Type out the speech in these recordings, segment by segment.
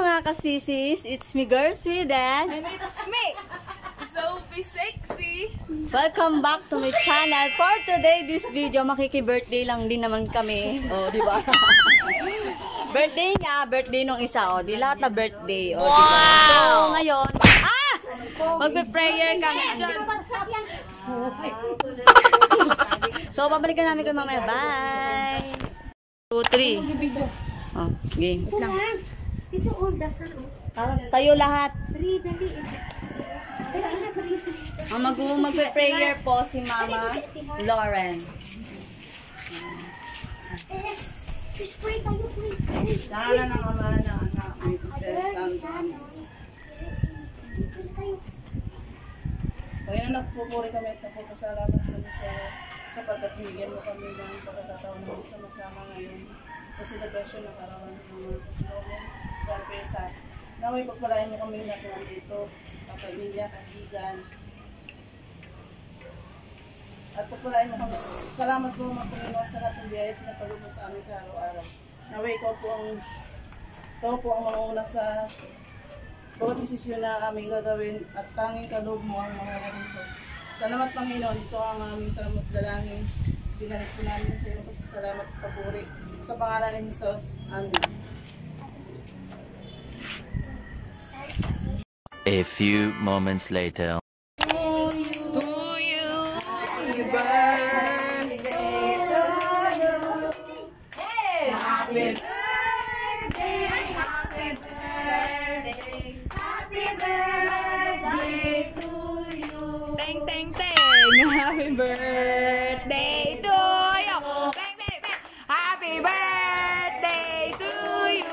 mga kasisis, it's me Girl Sweden. And it's me, Sophie Sexy. Welcome back to my channel. For today, this video, makiki-birthday lang din naman kami. Oh, di ba? Birthday niya, birthday nung isa. Oh, di lahat na birthday. Oh, di ba? So, ngayon, magbe-prayer kami. So, babalikan namin kayo mamaya. Bye! 2, 3. Oh, game. Ito all dasal. Tayo lahat. Dali, dali. Magpe-prayer po si Mama Lauren. Spray tayo, please. Sana ng Ama, ng Anak, ng Espiritu Santo. Kaya nagpupuri kami at nagpapasalamat kami sa pagkatibigyan mo kami ng pagkakataon na sama-sama ngayon sa celebration ng karawan ng mga kasunod. Pesa. Naway pagpalain mo kami na dito, kapamilya, kaibigan. At pagpalain mo kami. Salamat po mga Panginoon sa lahat ng biyaya pinatulog mo sa amin sa araw-araw. Naway ikaw po ang manguna sa bawat desisyon na aming gagawin at tanging kaloob mo ang mga ganito. Salamat Panginoon, ito ang aming salamat dalangin. Binalik po namin sa iyo kasi salamat at papuri. Sa pangalan ni Jesus. Amen. A few moments later. To you, happy birthday to you. Hey! Happy birthday, happy birthday, happy birthday to you. Teng, teng, teng. Happy birthday to you. Teng, teng, teng. Happy birthday to you.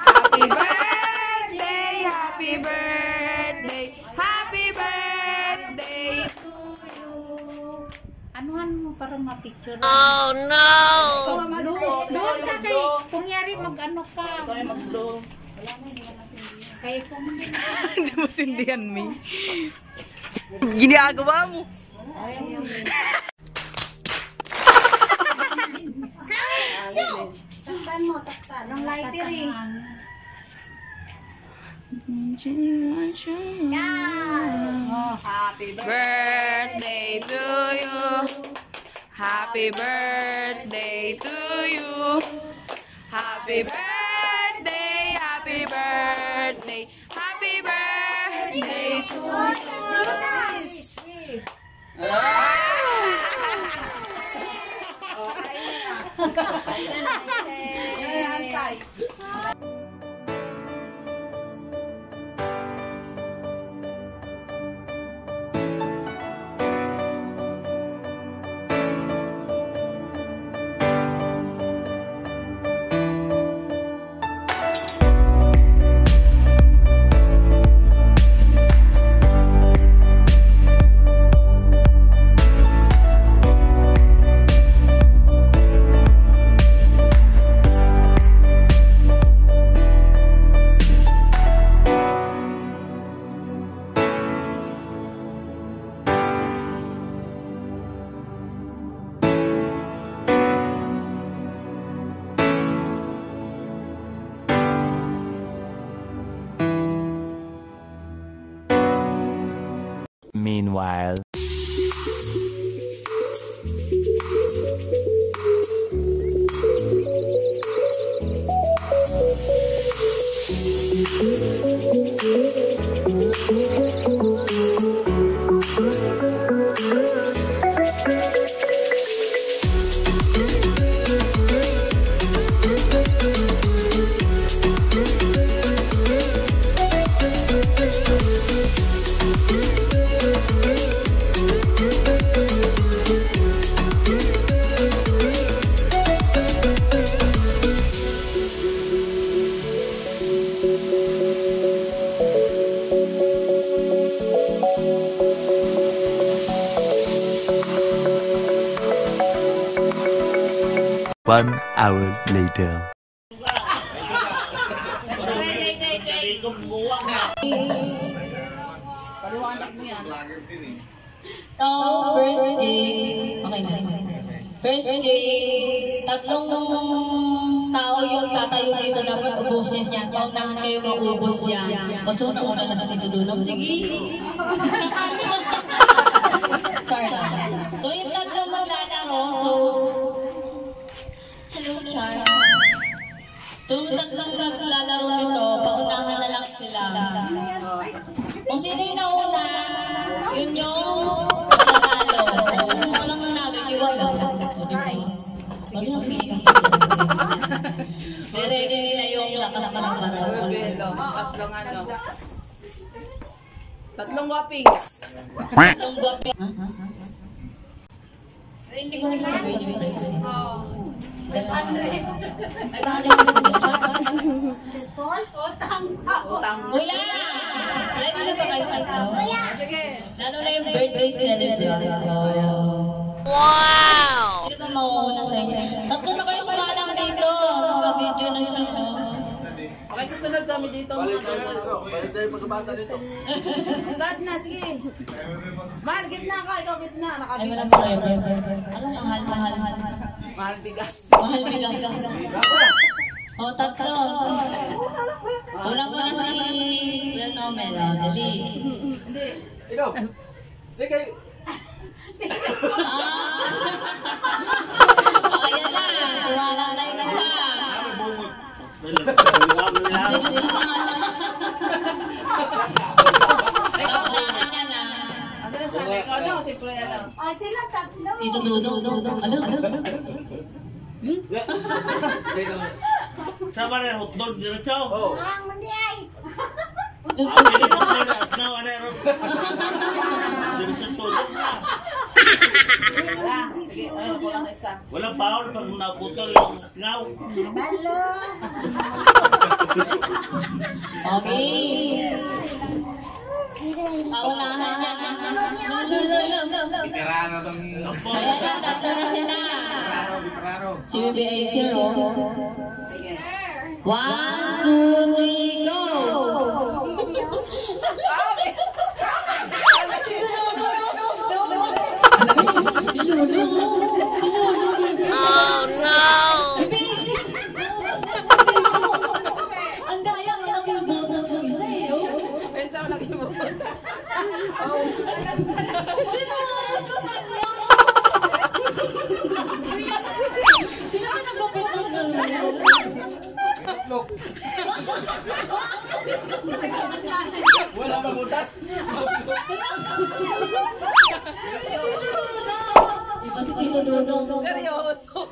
Happy birthday, happy birthday, happy birthday to you. Anuhan mo parang ma-picture. Oh no! Doon ka kay, kung yari mag-ano ka. Ito ay mag-blow. Kaya kung Hindi mo sindihan, Mi. Ginagawa mo. Takpan mo, takpan. Ang lighter eh. Happy birthday to you. Happy birthday to you. Happy birthday, happy birthday, happy birthday to you. Meanwhile. One hour later. So, first game, okay na. First game, tatlong tao yung tatayo dito, dapat ubusin yan. Paunahan kayo maubos yan. O so, nauna na sa Tito Dudong. Sige. Char na. So, yung tatlong maglalaro, so... Hello, Char. So, yung tatlong maglalaro nito, paunahan na lang sila. Kung sino yung nauna, yun yung mananalo. Kung walang nagigiwala. Wag lang pilihan kasi. Re-ready nila yung lakas ng parawan. Tatlong ano. Tatlong whoppings. Tatlong guwapi. Pero hindi ko na sasabihin yung price. Ay, baka din gusto nyo. Utang. Kuya! Ready na ba kayo tatlo? Sige. Lalo na yung birthday celebrant. Wow! Sino ba mauuna sa inyo? Tatlo na kayo sumalang dito. Naka-video na siya. Okay, susunod kami dito mga girl. Start na, sige. Mahal, gitna ka. Ikaw gitna. Ay, Nakabigas. walang forever. Anong mahal? Mahal bigas. Mahal bigas. O, tatlo. Unang muna si Will Nomel. Dali. Ikaw! Hindi kayo! Ayan na. Tuwalang na yung isa. Paunahan niya na. Asan sa ikaw daw? Siyempre ano. Dito Dudong. Alam. Sama na hotdog dito chow. Oh. Ang mandi ay. Pili mo na at now ano ron. Dito sulod na. Wala. Sige, ano po lang isa. Walang bawal pag naputol yung atngaw. Balo. Okay. Paunahan niya na. Itirano tong Ayan na, tatlo na sila. Si BBA 0. Sige. 1, 2, 3, go! Oh no! Ang daya ka lang yung botas ng isa eh. May isa lang yung butas. Uy, masukat niya! Sino ba nagupit ng gano'n? wala ba butas? Iba si Tito Dudong. Seryoso.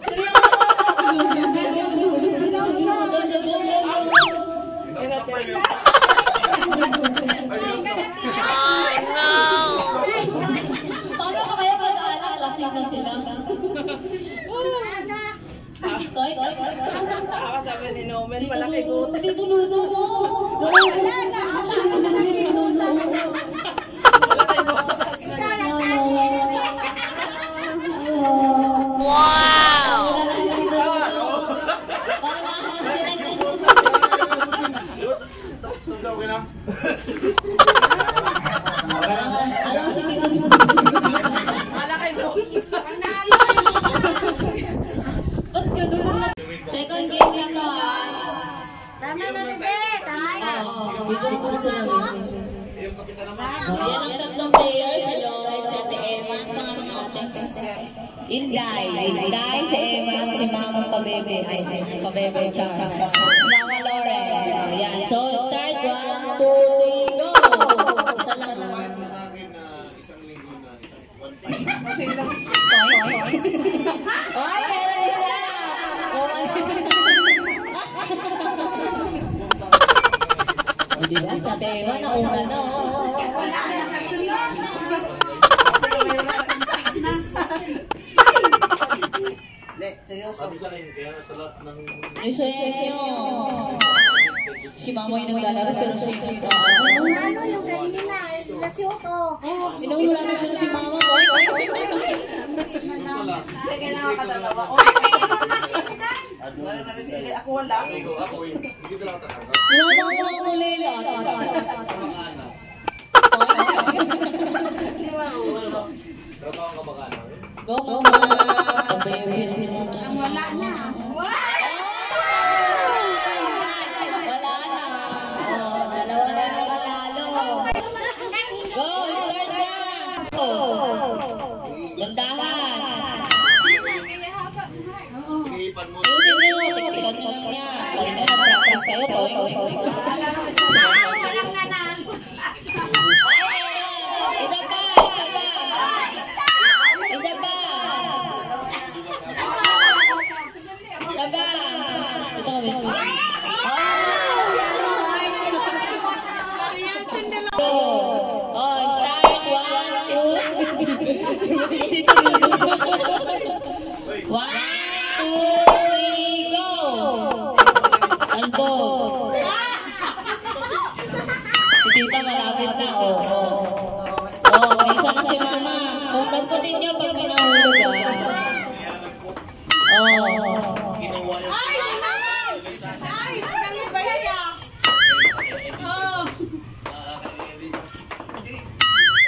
Paano ka kaya mag-alak? Lasing na sila. Toy? Ako sabi ni Nomen, malaki butas. Tito Dudong mo. Malaki butas na yun. Wow! Wala na si Tito Dudong. Paunahan sila na. Alam si Tito Dudong. Malaki butas. Ba't ganun na? Second game na to ah. Tama na bebe. Tama na. Video ko na sila. Yan ang tatlong players, si Lawrence at si Eman. Pangalan natin. Inday. Inday, si Eman, si Mama Pabebe. Ay, Pabebe, Char. Mama Lauren. Oh, yan. So, start. 1, 2, 3, go! Isa lang ah. Kasi lang. Ay, meron isa! O, diba? Sa tema, nauna na. Hindi, seryoso. Reset nyo. Si Mama yung naglalaro, pero siya yung nag-aano. Ano yung kanina? Lasyoto. Inawala na siya si Mama ko. Sige na ako kadalawa. Ako wala. Mama ko ang kulilat. Go, Mama. Pagbayang bilhin mo to sa Mama. sorry. Ay, meron. Isa pa. Isa pa. Ito kami. Oh, start. 1, 2. 1, 2, 3, go! Albo. Si tita malapit na, may isa na si mama. Tamputin niyo pag pinahulog,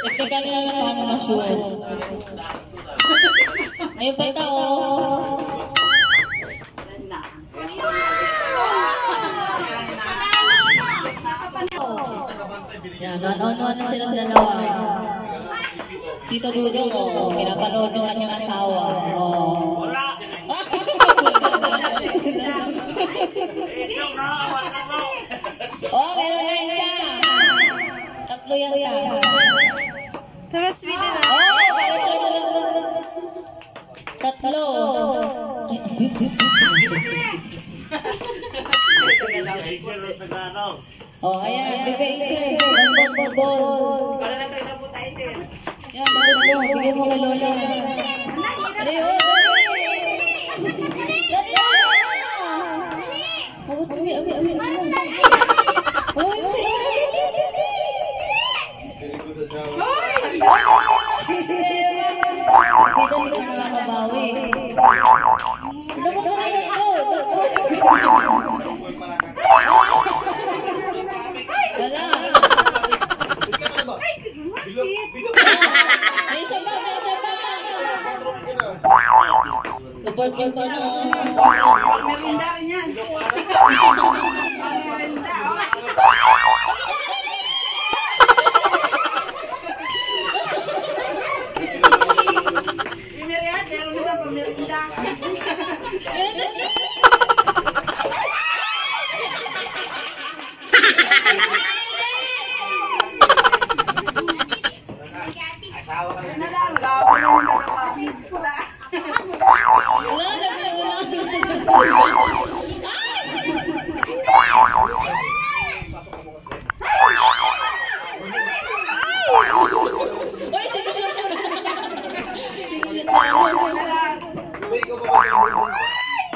Teknikan niyo na paano ma-shoot. Ayun pa ito, Yan, one-on-one na silang dalawa. Tito Dudong, pinapanood yung kanyang asawa. Meron na isa. Tatlo yan ta. Tapos sweet na. Tatlo. Ayan, Bipacer. Ball. Para na tayo na po tayo, sir. Yan, tapos mo. Bigyan mo kay Lola. Dali, Dali, Lola! Abot, abi. Dito hindi ka nakakabawi. Dapat mo na ito. Wala. May isa pa. Report yung pa na. Merinda rin yan. Merinda, meron na pa merinda.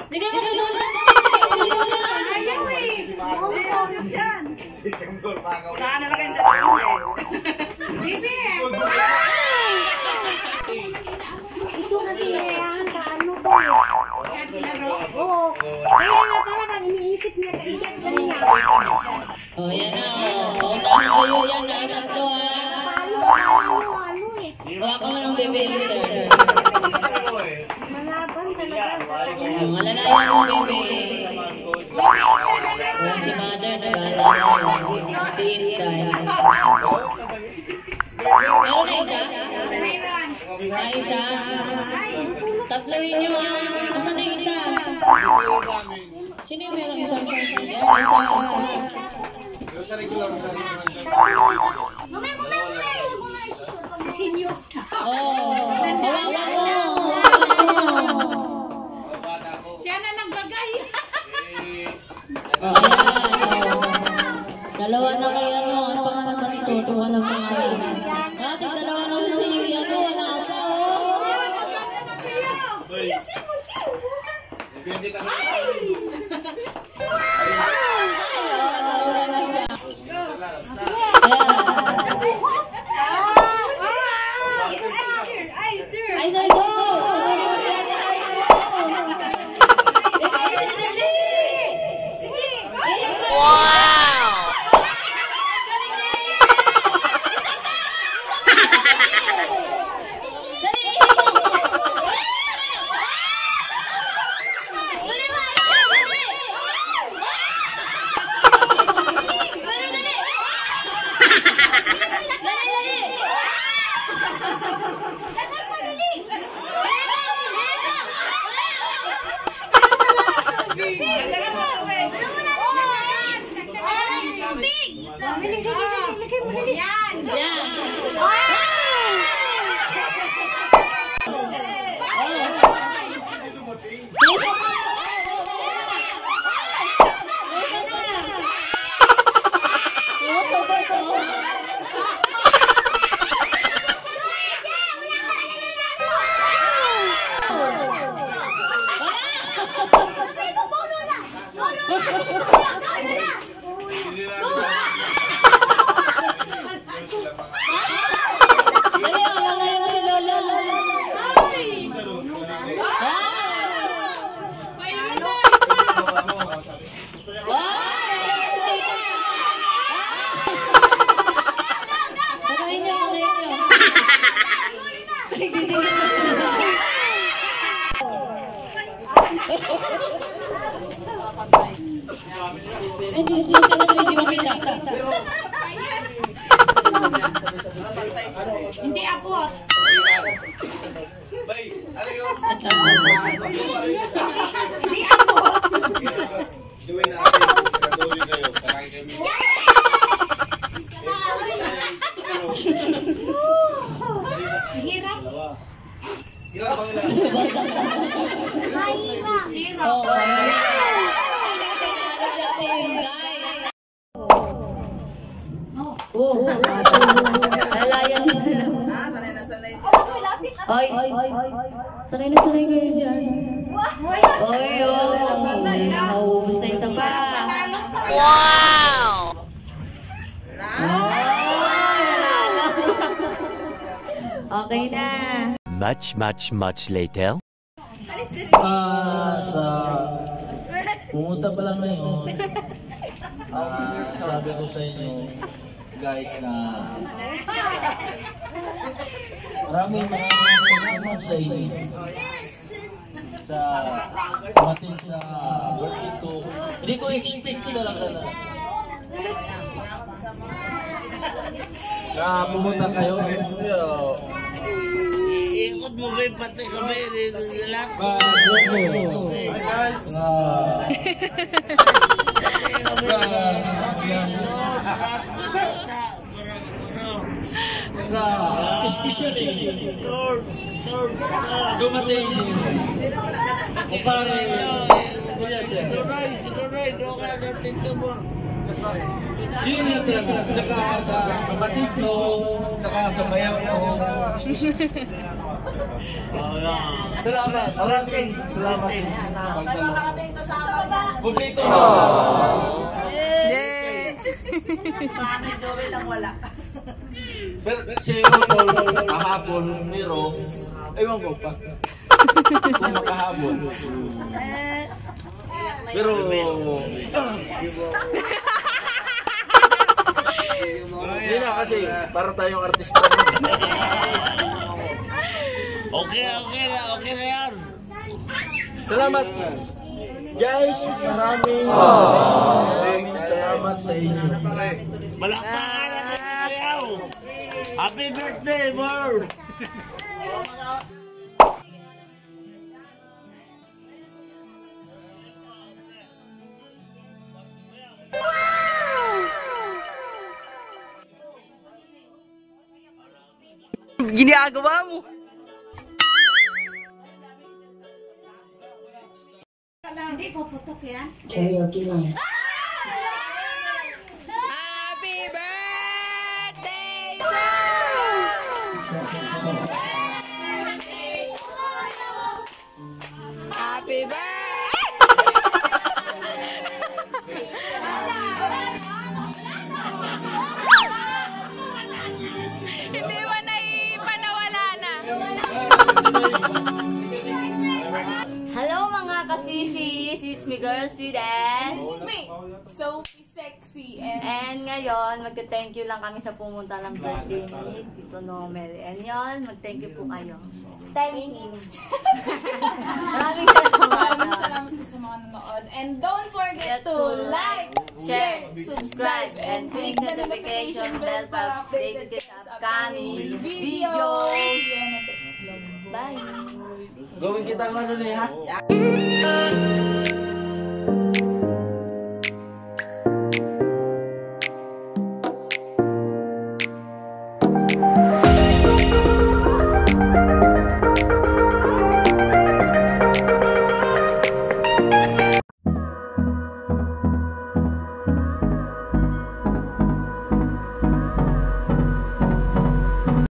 Bigay mo kay Lola. Ayaw eh. Wala na lang kayong dalawa Ito kasi kailangan kaano to eh. Oo. Kaya nga talaga iniisip niya, kaisip lang niya. Yan na. Paunahan kayo yan na. Tatlo Ano eh. Gawa ka mo ng bebe, sir. Malaban talaga. Malalayan yung bebe. Si mother nag-alala. Tintay. Meron na isa? Isa? Tatlohin nyo ha. Asan na yung isa? Sino yung merong isa? Yan, isa. Mamaya. Huwag mo na isusot pag sinyo. Hawakan mo. Siya na nagbagay. Dalawa na kayo, ano? Ang pangalan ba nito? Ito walang pangalan. Dating dalawa na si, wala pa, nauna na siya. Ay, sir, go! Dali, lagay mo, dali. Yan. Yan. Hindi abot. Bay, ano yun? Hindi abot. Gawin natin. Katuloy kayo. Kakain kami. Hirap. Ilan ba ilan? Lalayan na lang. Sanay na sanay siya. Ay, sanay na sanay kayo dyan. Oy, nauubos na isa pa. Wow! Okay na. Much later. Pumunta pa lang ngayon, sabi ko sa inyo, guys, na maraming salamat sa inyo. Sa dumating sa birthday ko, hindi ko expect talaga na pumunta kayo. Iikot mo ba yung pati kami dito sa lahat? Especially dumating si kumpare Sinuray, doon ka natin ito mo. sino talaga, tsaka sa kapatid ko, tsaka sa bayan ko. Salamat, maraming salamat. Kumplito na. Paano Joel ang wala? Pero si Rodol, kahapon, Miro, ewan ko pa. Kung makahabol. Pero, hindi na kasi, para tayong artista. Okay na yan. Salamat. Guys, maraming salamat sa inyo. Malakpakan na kayo. Happy birthday, Mar! Ginagawa mo. Hindi ko putok yan. Karaoke lang. Happy birthday to Happy Hindi mo na ipanawala na. Hello mga kasisis, it's me girl Sweden. It's me, Sophie Sexy, And ngayon, magka-thank you lang kami sa pumunta ng birthday ni Tito Nomel. And yon, mag-thank you po kayo. thank you. Maraming salamat. Maraming salamat po sa mga nanonood. And don't forget to like, share, subscribe, and click the notification bell para updated kayo sa upcoming videos. See you on the next vlog. Bye! Gawin kita ano na ha?